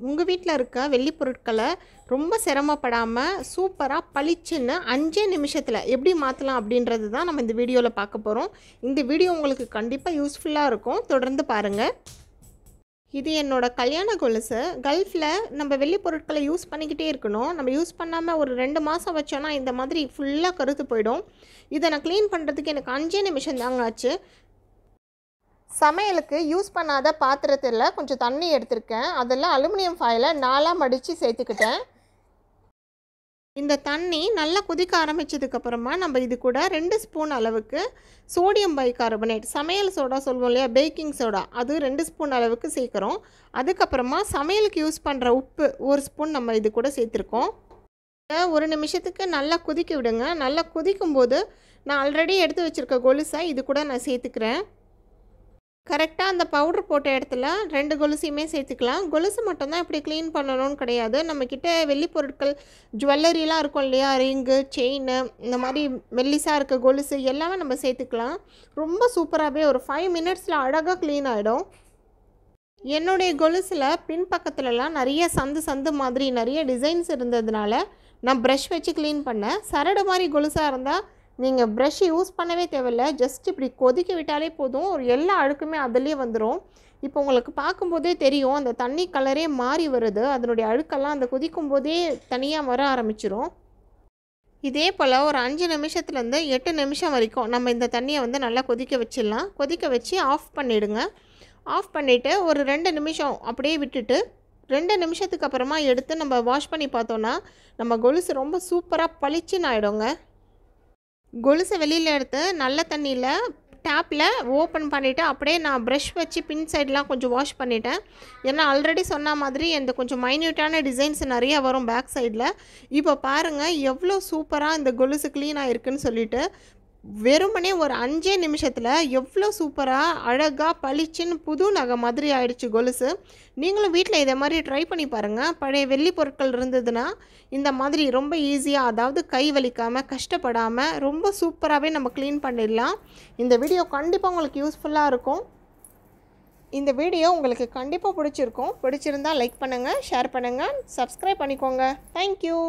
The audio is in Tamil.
உங்கள் வீட்டில் இருக்க வெள்ளி பொருட்களை ரொம்ப சிரமப்படாமல் சூப்பராக பளிச்சுன்னு 5 நிமிஷத்தில் எப்படி மாற்றலாம் அப்படின்றது தான் நம்ம இந்த வீடியோவில் பார்க்க போகிறோம். இந்த வீடியோ உங்களுக்கு கண்டிப்பாக யூஸ்ஃபுல்லாக இருக்கும். தொடர்ந்து பாருங்கள். இது என்னோடய கல்யாண கொலுசு. கல்ஃபில் நம்ம வெள்ளி பொருட்களை யூஸ் பண்ணிக்கிட்டே இருக்கணும். நம்ம யூஸ் பண்ணாமல் ஒரு 2 மாதம் வச்சோன்னா இந்த மாதிரி ஃபுல்லாக கருத்து போயிடும். இதை நான் க்ளீன் பண்ணுறதுக்கு எனக்கு 5 நிமிஷம் தாங்க ஆச்சு. சமையலுக்கு யூஸ் பண்ணாத பாத்திரத்தில் கொஞ்சம் தண்ணி எடுத்திருக்கேன். அதில் அலுமினியம் ஃபாயிலை 4ஆக மடித்து சேர்த்துக்கிட்டேன். இந்த தண்ணி நல்லா கொதிக்க ஆரம்பித்ததுக்கப்புறமா நம்ம இது கூட 2 ஸ்பூன் அளவுக்கு சோடியம் பைகார்பனேட், சமையல் சோடா சொல்லுவோம் இல்லையா, பேக்கிங் சோடா, அது 2 ஸ்பூன் அளவுக்கு சேர்க்குறோம். அதுக்கப்புறமா சமையலுக்கு யூஸ் பண்ணுற உப்பு 1 ஸ்பூன் நம்ம இது கூட சேர்த்துருக்கோம். 1 நிமிஷத்துக்கு நல்லா கொதிக்க விடுங்க. நல்லா கொதிக்கும்போது நான் ஆல்ரெடி எடுத்து வச்சுருக்க கொலுசை இது கூட நான் சேர்த்துக்கிறேன். கரெக்டாக அந்த பவுட்ரு போட்ட இடத்துல 2 கொலுசையுமே சேர்த்துக்கலாம். கொலுசு மட்டும்தான் இப்படி க்ளீன் பண்ணணும்னு கிடையாது. நம்மக்கிட்ட வெள்ளி பொருட்கள் ஜுவல்லரிலாம் இருக்கும் இல்லையா, ரிங்கு, செயின், இந்த மாதிரி மெல்லிஸாக இருக்க கொலுசு எல்லாமே நம்ம சேர்த்துக்கலாம். ரொம்ப சூப்பராகவே ஒரு 5 மினிட்ஸில் அழகாக க்ளீன் ஆகிடும். என்னுடைய கொலுசில் பின்பக்கத்துலலாம் நிறைய சந்து மாதிரி நிறைய டிசைன்ஸ் இருந்ததுனால நான் ப்ரஷ் வச்சு க்ளீன் பண்ணேன். சரடு மாதிரி கொலுசாக இருந்தால் நீங்கள் ப்ரஷ் யூஸ் பண்ணவே தேவையில்லை. ஜஸ்ட் இப்படி கொதிக்க விட்டாலே போதும், ஒரு எல்லா அழுக்குமே அதிலே வந்துடும். இப்போ உங்களுக்கு பார்க்கும்போதே தெரியும், அந்த தண்ணி கலரே மாறி வருது. அதனுடைய அழுக்கெல்லாம் அந்த கொதிக்கும் போதே தனியாக வர ஆரம்பிச்சிரும். இதே போல் ஒரு 5 நிமிஷத்துலேருந்து 8 நிமிஷம் வரைக்கும் நம்ம இந்த தண்ணியை நல்லா கொதிக்க வச்சிடலாம். கொதிக்க வச்சு ஆஃப் பண்ணிவிடுங்க. ஆஃப் பண்ணிவிட்டு ஒரு 2 நிமிஷம் அப்படியே விட்டுட்டு 2 நிமிஷத்துக்கு அப்புறமா எடுத்து நம்ம வாஷ் பண்ணி பார்த்தோன்னா நம்ம கொலுசு ரொம்ப சூப்பராக பளிச்சுன்னு ஆகிடுங்க. கொலுசை வெளியில் எடுத்து நல்ல தண்ணியில் டேப்பில் ஓப்பன் பண்ணிவிட்டு அப்படியே நான் ப்ரஷ் வச்சு பின் சைடெலாம் கொஞ்சம் வாஷ் பண்ணிட்டேன். ஏன்னா ஆல்ரெடி சொன்ன மாதிரி இந்த கொஞ்சம் மைன்யூட்டான டிசைன்ஸ் நிறையா வரும் பேக் சைடில். இப்போ பாருங்கள் எவ்வளோ சூப்பராக இந்த கொலுசு க்ளீன் ஆகிருக்குன்னு சொல்லிட்டு. வெறுமனே ஒரு 5 நிமிஷத்தில் எவ்வளோ சூப்பராக அழகாக பளிச்சுன்னு புது நகை மாதிரி ஆயிடுச்சு கொலுசு. நீங்களும் வீட்டில் இதை மாதிரி ட்ரை பண்ணி பாருங்கள். பழைய வெள்ளி பொருட்கள் இருந்ததுன்னா இந்த மாதிரி ரொம்ப ஈஸியாக, அதாவது கை வலிக்காமல் கஷ்டப்படாமல் ரொம்ப சூப்பராகவே நம்ம க்ளீன் பண்ணிடலாம். இந்த வீடியோ கண்டிப்பாக உங்களுக்கு யூஸ்ஃபுல்லாக இருக்கும். இந்த வீடியோ உங்களுக்கு கண்டிப்பாக பிடிச்சிருக்கும். பிடிச்சிருந்தால் லைக் பண்ணுங்கள், ஷேர் பண்ணுங்கள், சப்ஸ்கிரைப் பண்ணிக்கோங்க. தேங்க்யூ.